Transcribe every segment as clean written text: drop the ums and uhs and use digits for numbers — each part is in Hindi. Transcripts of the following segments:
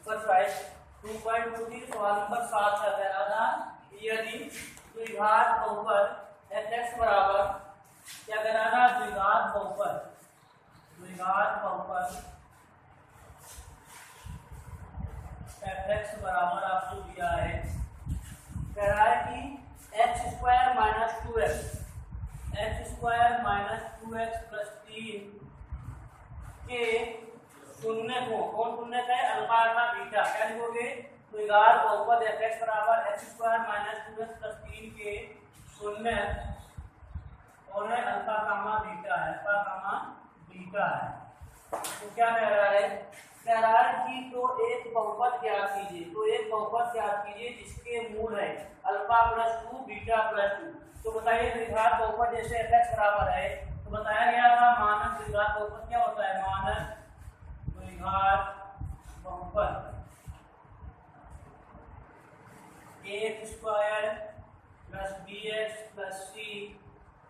2.23 सवाल नंबर 7 का कह रहा था यदि द्विघात बहुपद fx बराबर क्या कह रहा था द्विघात बहुपद fx बराबर आपको दिया है, कह रहा है कि x² - 2x प्लस 3 के शून्य को कौन शून्य है अल्फा का बीटा क्या लिखोगे द्विघात बहुपद fx बराबर x² - 2x प्लस 3 के शून्य और है अल्फा कामा बीटा है तो क्या कह रहा है कि तो एक बहुपद ज्ञात कीजिए जिसके मूल है अल्फा प्लस 2 बीटा प्लस 2। तो बताइए द्विघात बहुपद जैसे fx बराबर है तो बताया गया था मानक द्विघात बहुपद क्या होता है मानक द्विघात बहुपद ax² plus bx plus c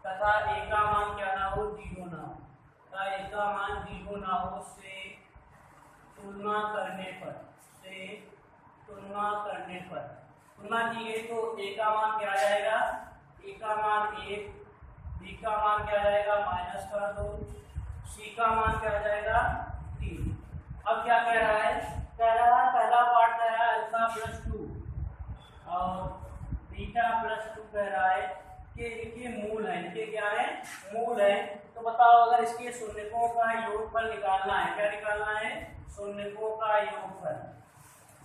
तथा a का मान क्या ना हो 0 ना हो से तुलना करने पर तुलना कीजिए तो a का मान क्या आ जाएगा a का मान 1 b का मान क्या आ जाएगा -2 c का मान क्या आ जाएगा 3। अब क्या कह रहा है पहला पार्ट कह रहा है अल्फा प्लस 2 और बीटा प्लस 2 कह रहा है कि इनके मूल है तो बताओ अगर इसके शून्यकों का योगफल निकालना है क्या निकालना है शून्यकों का योगफल तो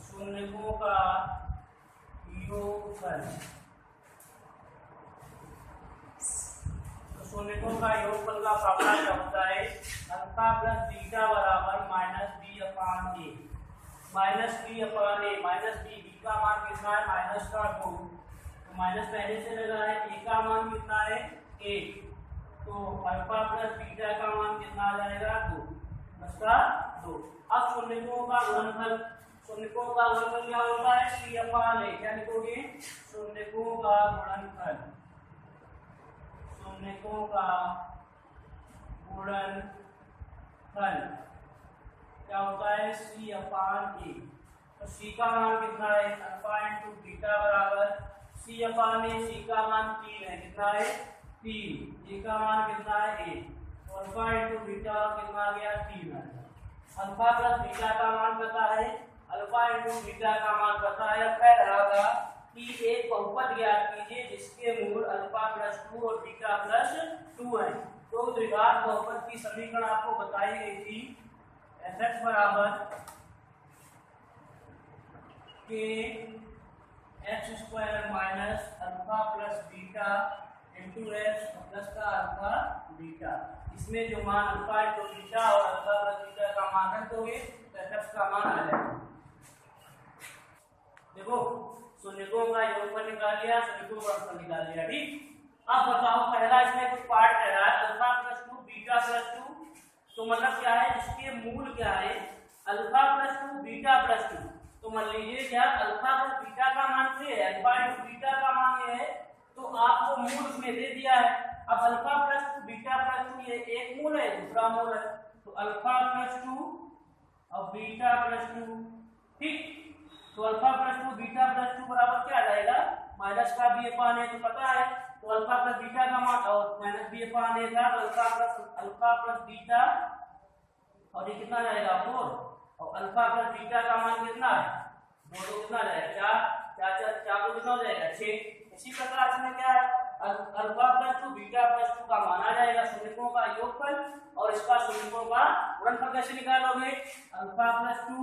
शून्यकों का योगफल का फॉर्मूला क्या होता है अल्फा प्लस बीटा बराबर -b/a -b का मान कितना है -2 तो माइनस पहले से लगा है a का मान कितना है 1 तो अल्फा प्लस बीटा का मान कितना आ जाएगा 2 अब शून्यकों का गुणनफल क्या होता है c/a क्या लिखोगे शून्यकों का गुणनफल क्या होता है c/a तो c का मान कितना है अल्फा इंटू बीटा बराबर c/a c का मान 3 है कितना है 3 a का मान कितना है 1 अल्फा इंटू बीटा कितना आ गया 3 है अल्फा प्लस बीटा का मान पता है कह रहा था कि एक बहुपद ज्ञात कीजिए जिसके मूल अल्फा प्लस 2 और बीटा प्लस 2 है। तो द्विघात बहुपद की समीकरण आपको बताई गई थी fx बराबर के x² minus alpha plus beta into x plus का अल्फा बीटा इसमें जो मान अल्फा इंटू बीटा और अल्फा प्लस बीटा का मान रख दोगे तो fx का मान आ जाएगा। देखो शून्यकों का योगफल निकाल लिया शून्यकों का गुणनफल निकाल लिया ठीक। अब बताओ पहला इसमें कुछ पार्ट कह रहा है अल्फा प्लस 2 बीटा प्लस 2 तो मतलब क्या है इसके मूल क्या है अल्फा प्लस 2 बीटा प्लस 2 तो मान लीजिए क्या अल्फा प्लस बीटा का मान ये है अल्फा इंटू बीटा का मान ये है तो आपको मूल उसमें दे दिया है। अब अल्फा प्लस 2 बीटा प्लस 2 ये एक मूल है दूसरा मूल है तो अल्फा प्लस 2 और बीटा प्लस 2 ठीक। तो अल्फा प्लस 2 बीटा प्लस 2 बराबर क्या आ जाएगा माइनस का b/a तो पता है तो अल्फा प्लस बीटा का मान और माइनस b/a था तो अल्फा प्लस बीटा और ये कितना जाएगा 4 और अल्फा प्लस बीटा का मान कितना है 2 तो कितना जाएगा 4 तो कितना हो जाएगा 6। इसी प्रकार इसमें क्या है अल्फा प्लस 2 बीटा प्लस 2 का मान आ जाएगा शून्यकों का योगफल और इसका शून्यकों का गुणनफल कैसे निकालोगे अल्फा प्लस 2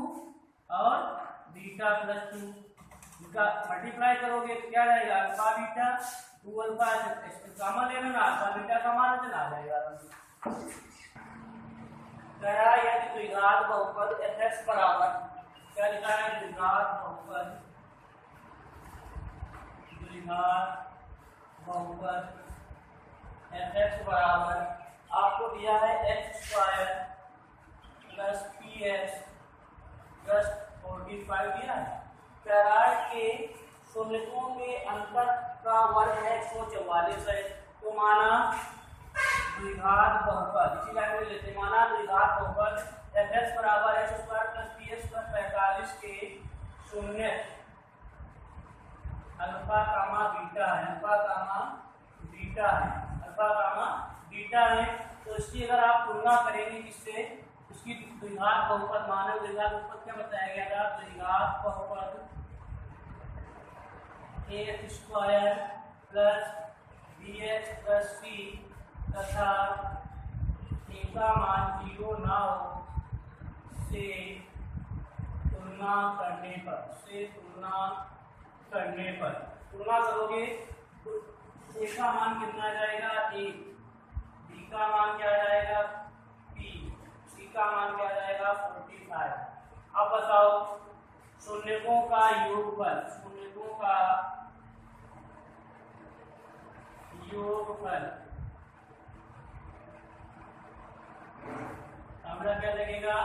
और बीटा प्लस 2 इनका मल्टीप्लाई करोगे तो क्या रहेगा अल्फा बीटा 2 अल्फा कॉमन ले लेना अल्फा बीटा का मान कितना आ जाएगा। यदि द्विघात बहुपद fx बराबर क्या लिखा है द्विघात बहुपद fx बराबर आपको दिया है x² प्लस px प्लस 45 दिया है। कह रहा है कि शून्यकों के अंतर का वर्ग है 144 है तो माना द्विघात बहुपद इसी लाइन में लेते माना द्विघात बहुपद fx बराबर x² प्लस px प्लस 45 इसकी अगर आप तुलना करेंगे किससे, इसकी द्विघात बहुपद मानव द्विघात बहुपद क्या बताया गया था, द्विघात बहुपद ax square plus bx plus c तथा a का मान 0 ना हो से तुलना करने पर तुलना करोगे तो a का मान कितना आ जाएगा 1, b का मान क्या आ जाएगा p, c का मान क्या आ जाएगा 45। अब बताओ शून्यकों का योगफल, शून्यकों का योगफल हमारा क्या लगेगा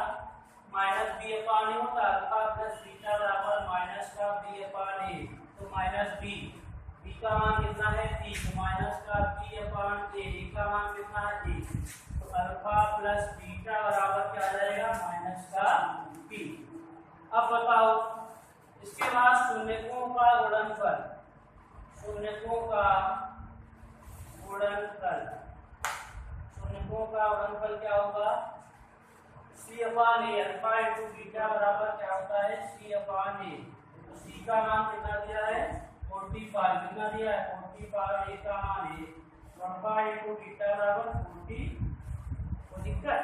माइनस बी अपान ए होता है, अल्फा प्लस बीटा बराबर माइनस का बी अपान ए, तो माइनस बी, बी का मान कितना है 3, तो माइनस का बी अपान ए, का मान कितना है 1, तो अल्फा प्लस बीटा बराबर क्या आ जाएगा माइनस का बी। अब बताओ इसके बाद शून्यकों का गुणनफल, शून्यकों का गुणनफल, शून्यकों का गुणनफल क्या होगा c अपान ए, अल्फा इंटू बीटा बराबर क्या होता है c अपान ए, तो c का मान कितना दिया है 45, कितना दिया है 45, a का मान है अल्फा इंटू बीटा बराबर 40, कोई दिक्कत।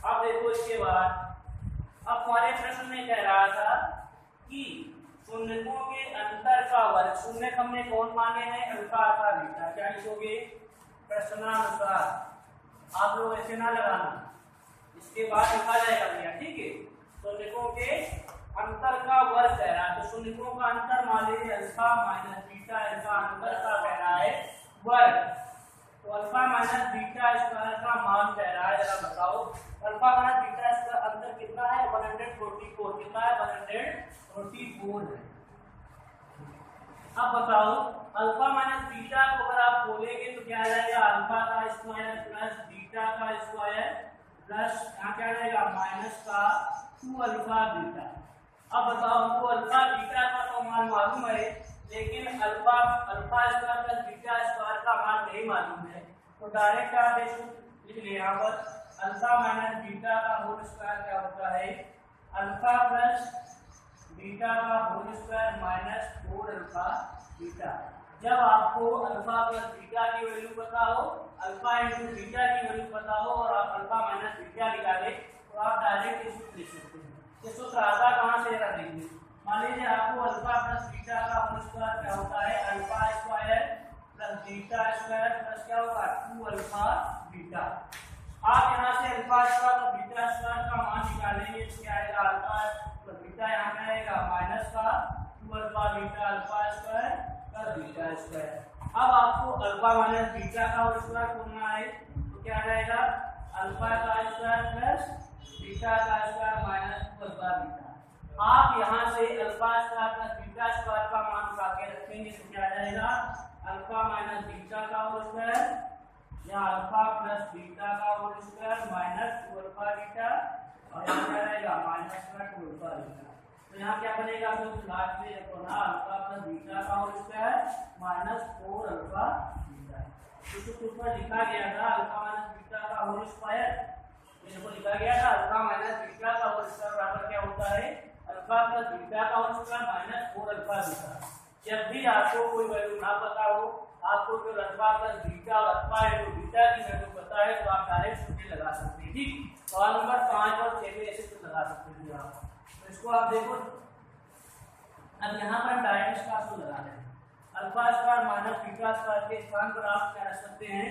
अब देखो इसके बाद अब हमारे प्रश्न में कह रहा था कि शून्यकों के अंतर का वर्ग, शून्यक हमने कौन माने हैं अल्फा अल्फा बीटा, क्या लिखोगे प्रश्नानुसार, आप लोग ऐसे ना लगाना, इसके बाद लिखा जाएगा भैया, ठीक है। शून्यकों के अंतर का वर्ग कह रहा है, तो शून्यकों का अंतर मान लीजिए अल्फा माइनस बीटा, अल्फा अंतर का कह रहा है वर्ग, तो अल्फा माइनस बीटा स्क्वायर का मान कह रहा है, जरा बताओ अल्फा माइनस बीटा इसका अंतर कितना है 144, कितना है 144 है। अब बताओ अल्फा माइनस बीटा को अगर आप बोलेंगे तो क्या आ जाएगा अल्फा का स्क्वायर प्लस बीटा का स्क्वायर प्लस यहाँ क्या आ जाएगा माइनस का 2 अल्फा बीटा। अब बताओ हमको अल्फा बीटा का तो मान मालूम है, लेकिन alpha square plus beta square का मान नहीं मालूम है, तो डायरेक्ट आप लिख ले यहाँ पर अल्फा माइनस बीटा का होल स्क्वायर क्या होता है अल्फा प्लस बीटा का whole square minus 4 alpha beta. जब आपको अल्फा प्लस बीटा की वैल्यू पता हो, अल्फा इंटू बीटा की वैल्यू पता हो और आप अल्फा माइनस बीटा निकाले तो आप डायरेक्ट इस सूत्र लिख सकते हैं। ये सूत्र आता कहाँ से रख देंगे, मान लीजिए आपको अल्फा प्लस बीटा का होल स्क्वायर क्या होता है alpha square plus beta square plus क्या होगा 2 अल्फा बीटा। आप यहाँ से अल्फा स्क्वायर और बीटा स्क्वायर का मान निकालेंगे तो क्या आएगा अल्फा प्लस बीटा यहाँ पे आएगा माइनस का 2 alpha beta alpha square plus beta square. अब आपको अल्फा माइनस बीटा का होल स्क्वायर ढूंढना है तो क्या रहेगा अल्फा का स्क्वायर प्लस बीटा का स्क्वायर माइनस 2 अल्फा बीटा। आप यहाँ से alpha square plus beta square का मान उठा के रखेंगे तो क्या आ जाएगा अल्फा माइनस बीटा का होल स्क्वायर या अल्फा प्लस बीटा का whole square minus 2 alpha beta और यहाँ क्या रहेगा माइनस का 2 अल्फा बीटा। तो यहाँ क्या बनेगा तो लास्ट में देखो ना अल्फा प्लस बीटा का whole square minus 4 alpha beta. तो सूत्र ऊपर लिखा गया था अल्फा माइनस बीटा का होल स्क्वायर, इसको लिखा गया था अल्फा माइनस बीटा का होल स्क्वायर बराबर क्या होता है अल्फा प्लस बीटा का whole square minus 4 alpha beta. जब भी आपको कोई वैल्यू ना पता हो, आपको जो अल्फा प्लस बीटा और अल्फा इंटू बीटा की वैल्यू पता है तो आप डायरेक्ट सूत्र लगा सकते हैं, ठीक। सवाल नंबर 5 और 6 में ऐसे सूत्र लगा सकते हैं आप। तो इसको आप देखो, अब यहाँ पर हम डायरेक्ट इसका सूत्र लगा रहे हैं alpha square minus beta square के स्थान पर आप क्या रख सकते हैं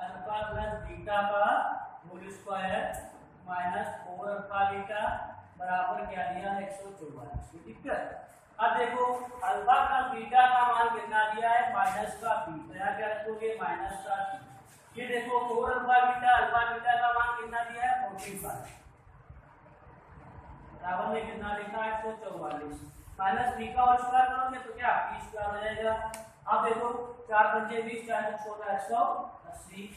अल्फा प्लस बीटा का whole square minus 4 alpha beta बराबर क्या दिया है 144, ठीक है। अब देखो अल्फा प्लस बीटा का मान कितना दिया है माइनस का बी, तो यहाँ क्या रखोगे माइनस का बी। फिर देखो 4 अल्फा बीटा का मान कितना दिया है 45 बराबर में कितना लिखा है 144 माइनस बी का होल स्क्वायर करोगे तो क्या बी स्क्वायर हो जाएगा। अब देखो 4 पंजे 20 4 16 180,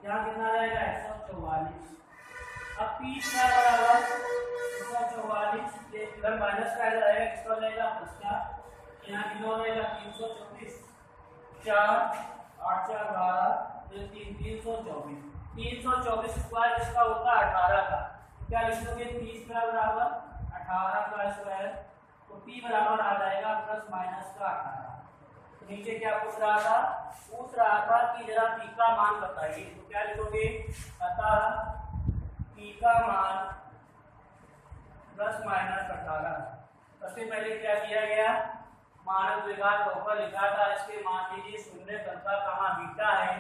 यहाँ कितना आ जाएगा 144। अब पी स्क्वायर बराबर 144 इधर माइनस का इधर आएगा किसका हो जाएगा प्लस का, यहाँ कितना हो जाएगा 324 4 8 4 12 3 324। 324 स्क्वायर किसका होता है 18 का, तो क्या लिख दोगे 30 का बराबर 18 का स्क्वायर, तो p बराबर आ जाएगा प्लस माइनस का 18। तो नीचे क्या पूछ रहा था कि जरा p का मान बताइए, तो क्या लिखोगे अतः p का मान प्लस माइनस 18। सबसे पहले क्या किया गया, मानक द्विघात बहुपद लिखा था, इसके मान लीजिए शून्य अल्फा कहाँ बीटा है,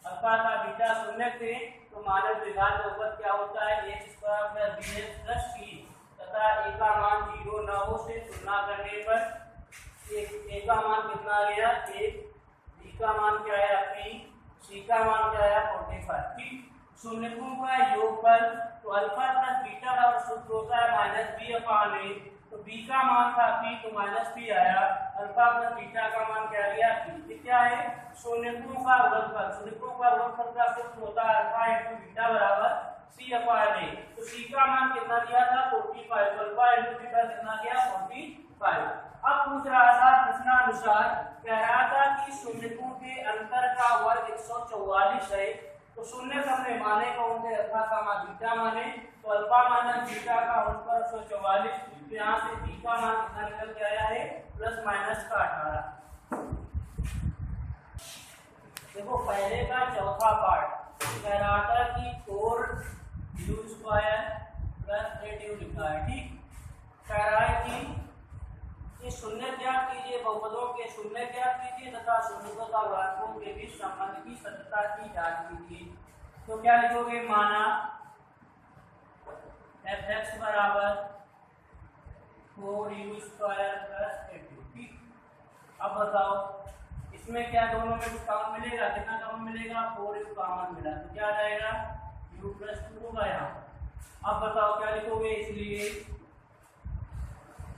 अल्फा का बीटा शून्य थे, तो मानक द्विघात बहुपद क्या होता है x square plus bx plus c, तथा a का मान 0 न हो से तुलना करने पर a का मान कितना आ गया 1, b का मान क्या है अपनी, c का मान क्या है 45। ठीक, शून्यकों का योगफल, तो अल्फा प्लस बीटा बराबर सूत्र होता है माइनस बी अपान ए, तो b का मान था p तो माइनस p आया, अल्फा प्लस बीटा का मान क्या गया p। ये क्या है शून्यकों का गुणनफल, शून्यकों का गुणनफल का सूत्र होता है अल्फा इंटू बीटा बराबर c अपान a, तो c का मान कितना दिया था 45, तो अल्फा इंटू बीटा कितना गया 45। अब पूछ रहा था प्रश्नानुसार, कह रहा था कि शून्यकों के अंतर का वर्ग 144 है, तो शून्य हमने माने कौन थे अल्फा का मान बीटा माने, तो अल्फा माइनस बीटा का होल पर 144, तो यहाँ से b का मान कितना निकल के आया है प्लस माइनस का 18। देखो पहले का चौथा पार्ट कह रहा था कि 4u स्क्वायर प्लस 8u लिखा है। ठीक, कह रहा है कि शून्य ज्ञात कीजिए, बहुपदों के शून्य ज्ञात कीजिए तथा शून्यों तथा गुणांकों के बीच संबंध की सत्यता की जांच कीजिए। तो क्या लिखोगे, माना fx बराबर 4u स्क्वायर प्लस 8u। ठीक, अब बताओ इसमें क्या दोनों में कुछ कॉमन मिलेगा, कितना कॉमन मिलेगा 4u कॉमन मिला, तो क्या आ जाएगा u प्लस 2 होगा यहाँ। अब बताओ क्या लिखोगे, इसलिए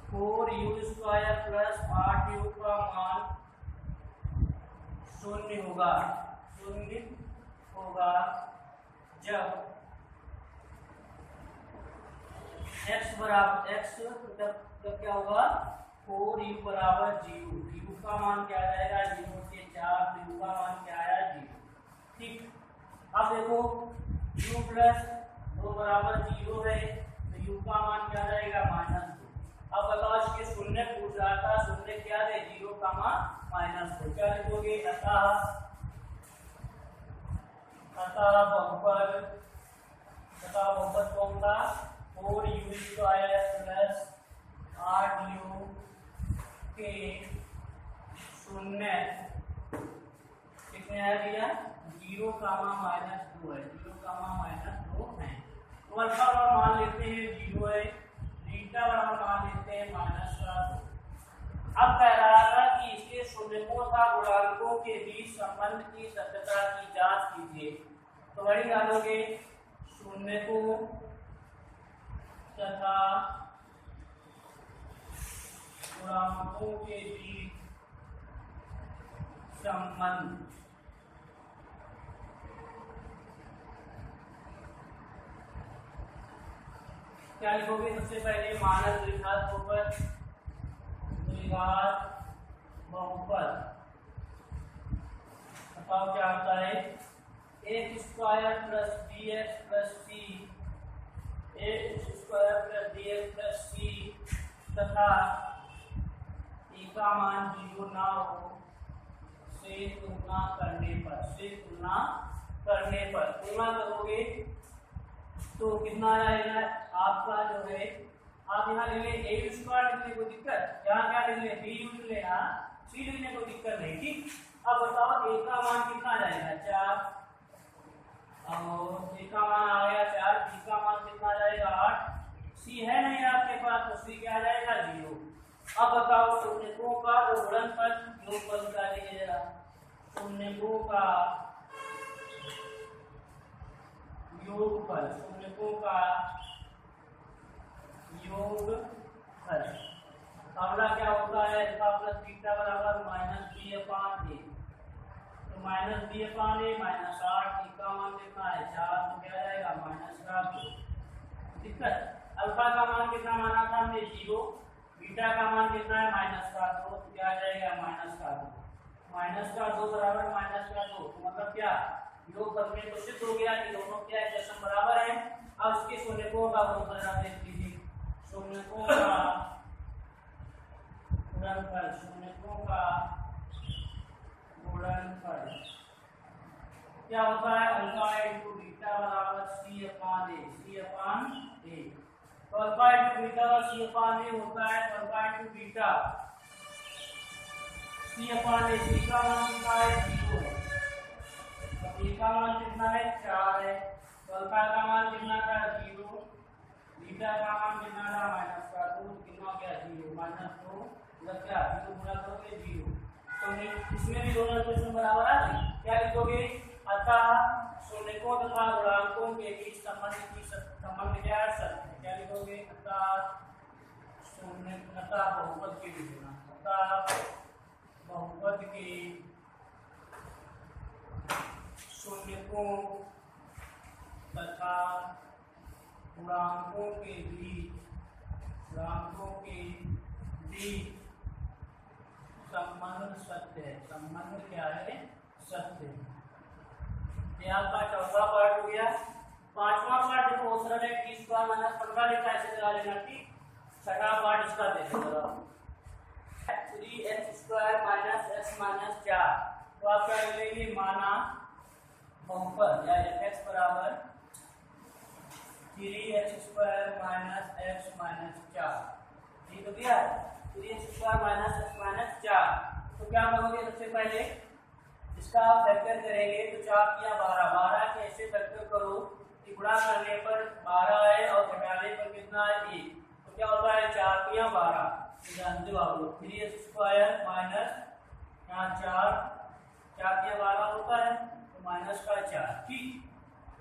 4u स्क्वायर प्लस 8u का मान शून्य होगा जब x बराबर x, तब क्या होगा 4u बराबर 0, u का मान क्या आ जाएगा 0 से 4, तो u का मान क्या आया 0। ठीक, अब देखो u प्लस 2 बराबर 0 है, तो u का मान क्या आ जाएगा -2। अब बताओ इसके शून्य पूछ रहा था, शून्य क्या है 0 का मान -2, क्या लिखोगे बहुपद कौन था 4u स्क्वायर प्लस 8u के शून्य कितने आ गया 0 कामा -2 है, 0 कामा -2 है, तो अल्फा का मान लेते हैं 0 है, बीटा का मान लेते हैं -2। अब कह रहा था कि इसके शून्यों तथा गुणांकों के बीच संबंध की सत्यता की जांच कीजिए, तो वही डालोगे शून्यों तथा गुणांकों के बीच संबंध। क्या लिखोगे, सबसे पहले मानक द्विघात बहुपद बताओ क्या आता है x square plus bx plus c, x square plus dx plus c तथा e का मान 0 ना हो से तुलना करोगे तो कितना आ जाएगा आपका जो है, आप यहाँ लिख लें ए स्क्वायर लिखने कोई दिक्कत, यहाँ क्या लिख लें बी लिख लें, यहाँ सी लिखने कोई दिक्कत नहीं। ठीक, अब बताओ ए का मान कितना आ जाएगा 4, और ए का मान आ गया 4, बी का मान कितना आ जाएगा 8, सी है नहीं आपके पास तो सी क्या आ जाएगा 0। अब बताओ शून्यों का जो गुणनफल योगफल निकालिए जरा, शून्यों का योगफल, शून्यों का योगफल अगला क्या होता है अल्फा प्लस बीटा बराबर -b/a, तो -b/a -8, का मान कितना है 4, तो क्या जाएगा -2। दिक्कत, अल्फा का मान कितना माना था हमने 0, बीटा का मान कितना है -2, तो क्या आ जाएगा -2 बराबर -2, तो मतलब क्या योगफल में तो सिद्ध हो गया कि दोनों क्या है, दशम बराबर है। अब इसके शून्यकों का गुणनफल आप देख लीजिए, शून्यकों का गुणनफल, शून्यकों का गुणनफल क्या होता है, अल्फा इंटू बीटा बराबर सी अपान ए, सी अपान ए। तो अल्फा इंटू बीटा और सी अपान ए होता है अल्फा इंटू बीटा सी अपान ए। सी का मान कितना है, 0 है, और ए का मान कितना है, 4 है। तो अल्फा का मान कितना था, 0, बीटा का मान कितना था, माइनस का, तो कितना हो गया, 0 माइनस 2 मतलब क्या, 0 गुणा करोगे 0। तो इसमें भी दोनों इक्वेशन बराबर आ गई। क्या लिखोगे, अतः शून्यकों तथा गुणांकों के बीच संबंध क्या है, सत्य है। क्या लिखोगे, अतः शून्य, अतः बहुपद के बीच में, अतः बहुपद के शून्यकों तथा गुणांकों के बीच संबंध सत्य है। संबंध क्या है, सत्य है। ये आपका चौथा पार्ट हो गया। पांचवा पार्ट देखो दूसरा है, टी स्क्वायर माइनस 15 लिखा है, ऐसे लगा लेना। ठीक, छठा पार्ट इसका देखो जरा, 3x square minus x minus 4। तो आप क्या लेंगे, माना बहुपद या x बराबर 3x square minus x minus 4। ठीक हो गया, 3x square minus x minus 4। तो क्या करोगे, सबसे पहले इसका आप फैक्टर करेंगे तो 4 किया 12, 12 के ऐसे फैक्टर करो कि गुणा करने पर 12 है और घटाने पर कितना है, 1। तो क्या होता है, 4 किया 12, जानते हो आप लोग, 3x स्क्वायर माइनस यहाँ 4 किया 12 होता है, तो माइनस का 4। ठीक,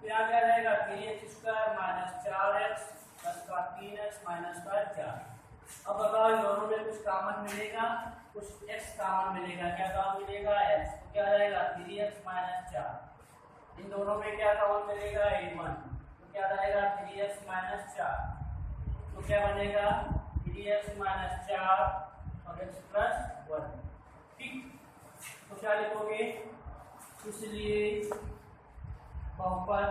फिर यहाँ क्या रहेगा, 3x square minus 4x plus का 3x माइनस का 4। अब बताओ इन दोनों में कुछ कॉमन मिलेगा, कुछ x कॉमन मिलेगा। क्या कॉमन मिलेगा, x। तो क्या रहेगा, 3x माइनस 4। इन दोनों में क्या कॉमन मिलेगा, 1। तो क्या रहेगा, 3x माइनस 4। तो क्या बनेगा, 3x माइनस 4 और x प्लस 1। ठीक, तो क्या लिखोगे, इसलिए बहुपद,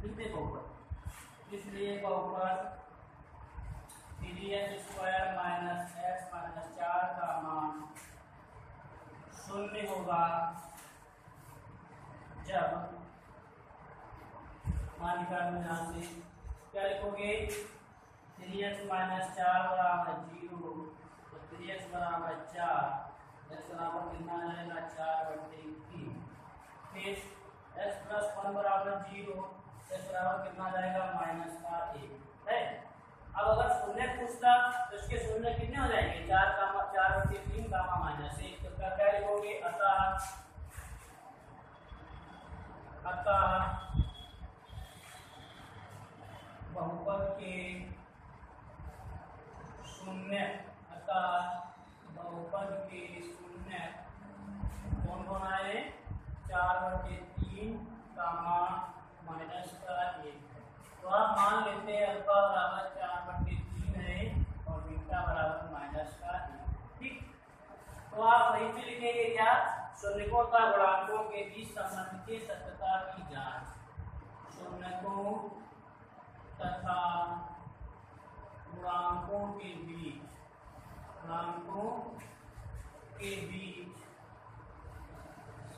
लिखते बहुपद, इसलिए बहुपद 3x square minus x minus 4 का मान 0 होगा जब, मान निकालो यहाँ से, क्या लिखोगे, 3x माइनस 4 बराबर 0, तो 3x बराबर 4, x बराबर कितना रहेगा, 4/3। फिर x प्लस 1 बराबर 0, x बराबर कितना जाएगा, माइनस का 1 है। अब अगर शून्य पूछता तो इसके शून्य कितने हो जाएंगे, 4/3 गामा माइनस 1। तो क्या लिखोगे, अतः बहुपद के शून्य, कौन कौन आए, 4/3 गामा माइनस का 1। तो आप मान लेते हैं अल्फा बराबर 4/3 है और बीटा बराबर माइनस का 1। ठीक, तो आप वहीं पे लिखेंगे क्या, शून्यकों तथा गुणांकों के बीच संबंध की सत्यता की जांच। शून्यकों तथा गुणांकों के बीच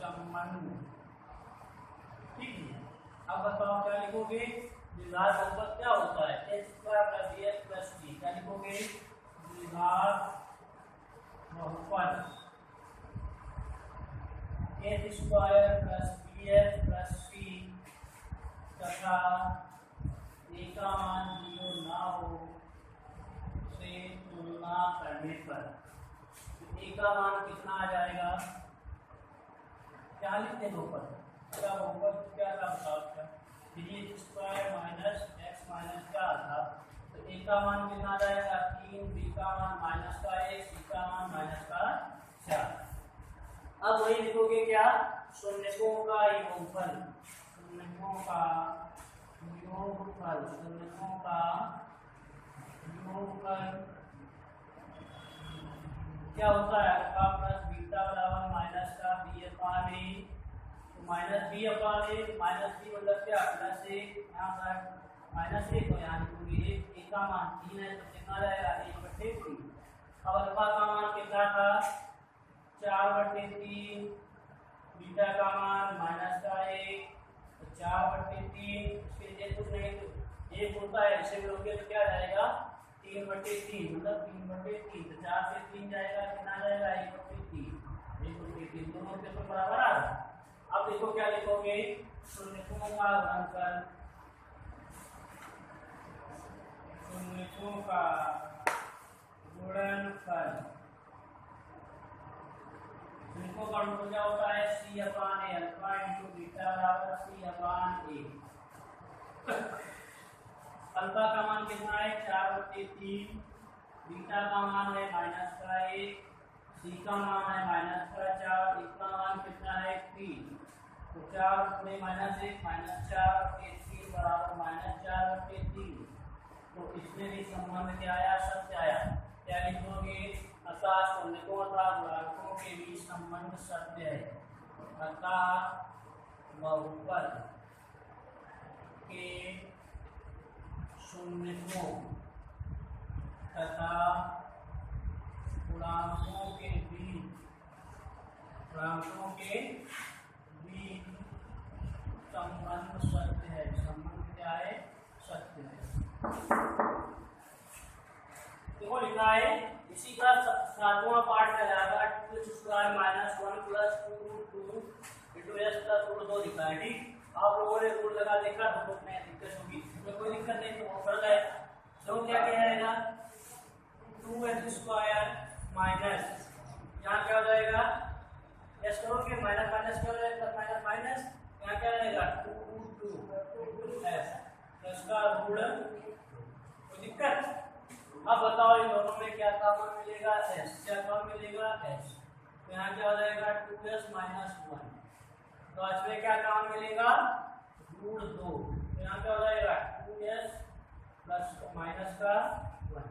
संबंध। ठीक है, अब बताओ क्या लिखोगे, द्विघात बहुपद क्या होता है, x square plus bx plus c। क्या लिखोगे, द्विघात बहुपद x square plus bx plus c तथा a का मान 0 ना हो से तुलना करने पर a का मान कितना आ जाएगा, क्या लिखते हैं बहुपद, क्या बहुपद क्या था, बताओ, 3x square minus x minus 4 था, तो a का मान कितना जाएगा, 3, b का मान माइनस का 1, c का मान माइनस का 4। अब वही लिखोगे क्या, शून्यकों का योगफल, क्या होता है, अल्फा प्लस बीटा बराबर माइनस का b/a, तो माइनस बी अपॉन ए, माइनस बी मतलब क्या प्लस ए, यहाँ पर माइनस ए को यहाँ लिखोगे ए का मान 3 है तो कितना जाएगा 1/3। अब अल्फा का मान कितना था 4/3, बीटा का मान माइनस का 1 तो 4/3, इसके लिए कुछ नहीं तो 1 होता है इसे मिलोगे तो क्या जाएगा 3/3 मतलब 3/3 तो 4 से 3 जाएगा कितना जाएगा 1/3, 1/3 दोनों के तो बराबर आ रहा है। अब देखो क्या लिखोगे शून्यों का गुणनफल, शून्यों का गुणनफल, शून्यों का गुणनफल क्या होता है c/a अल्फा इंटू बीटा बराबर c/a। अल्फा का मान कितना है 4/3, बीटा का मान है माइनस का 1, सी का मान है माइनस का 4, ए का मान कितना है 3, तो 4 गुणे माइनस 1 माइनस 4 के 3 बराबर -4/3। तो इसमें भी संबंध क्या आया सत्य आया। क्या लिखोगे अतः शून्यों तथा गुणांकों के बीच संबंध सत्य है। अतः बहुपद के शून्यों तथा गुणांकों के बीच संबंध सत्य है। संबंध क्या है सत्य है। देखो लिखा है इसी का 7वां पार्ट कहलाएगा 2x² - 1 + 2√2 * s + √2 लिखा है। ठीक, आप लोगों ने रूल लगा देखा तो नहीं दिक्कत होगी, इसमें कोई दिक्कत नहीं तो वो कर है। तो क्या कहेगा 2x² माइनस यहाँ क्या हो जाएगा s करोगे माइनस माइनस क्या हो जाएगा माइनस माइनस यहाँ क्या रहेगा 2√2s इसका ऋण कोई दिक्कत। अब बताओ इन दोनों में क्या कॉमन मिलेगा s, क्या कॉमन मिलेगा s, तो यहाँ क्या हो जाएगा 2s - 1, तो इसमें क्या कॉमन मिलेगा √2, तो यहाँ क्या हो जाएगा 2s प्लस माइनस का 1।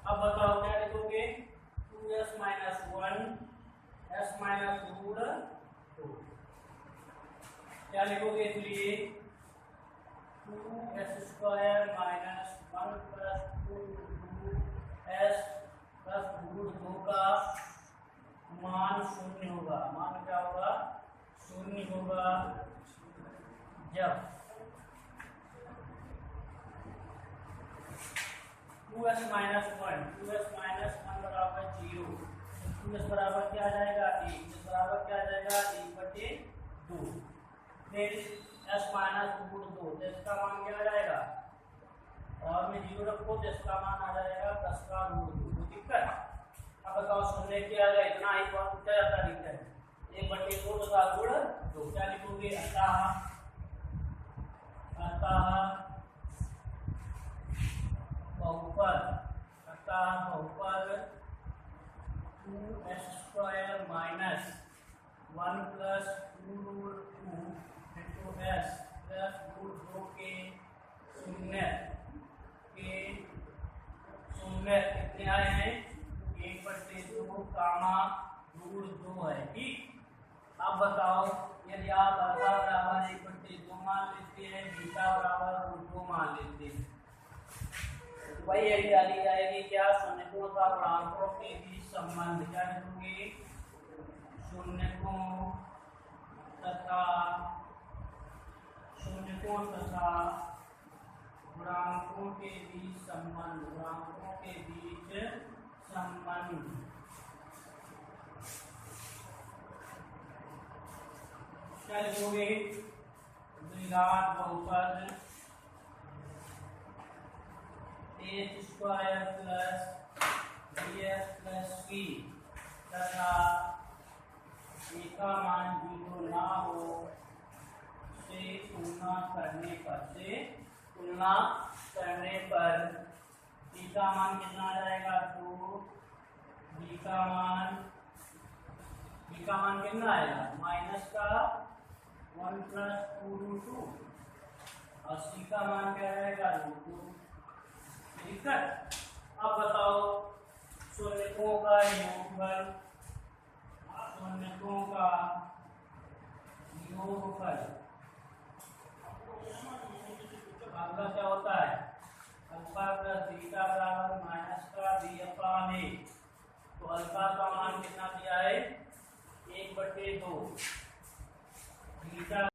अब बताओ क्या लिखोगे 2s - 1 s - √2 क्या लिखोगे इसलिए 2s² - 1 + 2s + √2 का मान 0 होगा। मान क्या होगा 0 होगा जब 2s - 1 बराबर 0, 2s बराबर क्या आ जाएगा 1, s बराबर क्या आ जाएगा 1/2, फिर s - √2 तो इसका मान क्या आ जाएगा और में 0 रखो तो इसका मान आ जाएगा +√2। तो दिक्कत। अब बताओ शून्य क्या आ जाएगा इतना एक बार पूछा जाता है दिक्कत 1/2 तथा गुण 2 क्या लिखोगे अतः बहुपद 2s² - 1 + 2√2 * s + √2 के शून्य कितने आए हैं 1/2 कामा √2 है। ठीक, अब बताओ यदि आप अल्फा बराबर 1/2 मान लेते हैं बीटा बराबर √2 मान लेते हैं तो वही यही डाली जाएगी क्या शून्यों तथा गुणांकों के बीच संबंध। क्या लिखोगे शून्यों तथा गुणांकों के बीच संबंध, गुणांकों के बीच संबंध। क्या लिखोगे द्विघात बहुपद h² + bs + c तथा a का मान 0 ना हो से तुलना करने पर b का मान कितना आ जाएगा 2, b का मान कितना आएगा माइनस का 1 + 2√2 और c का मान क्या रहेगा √2। दिक्कत। अब बताओ शून्यों का योगफल। अगला क्या होता है, अल्फा प्लस बीटा बराबर माइनस का बी अपॉन ए। तो अल्फा का मान कितना दिया है 1/2, बीटा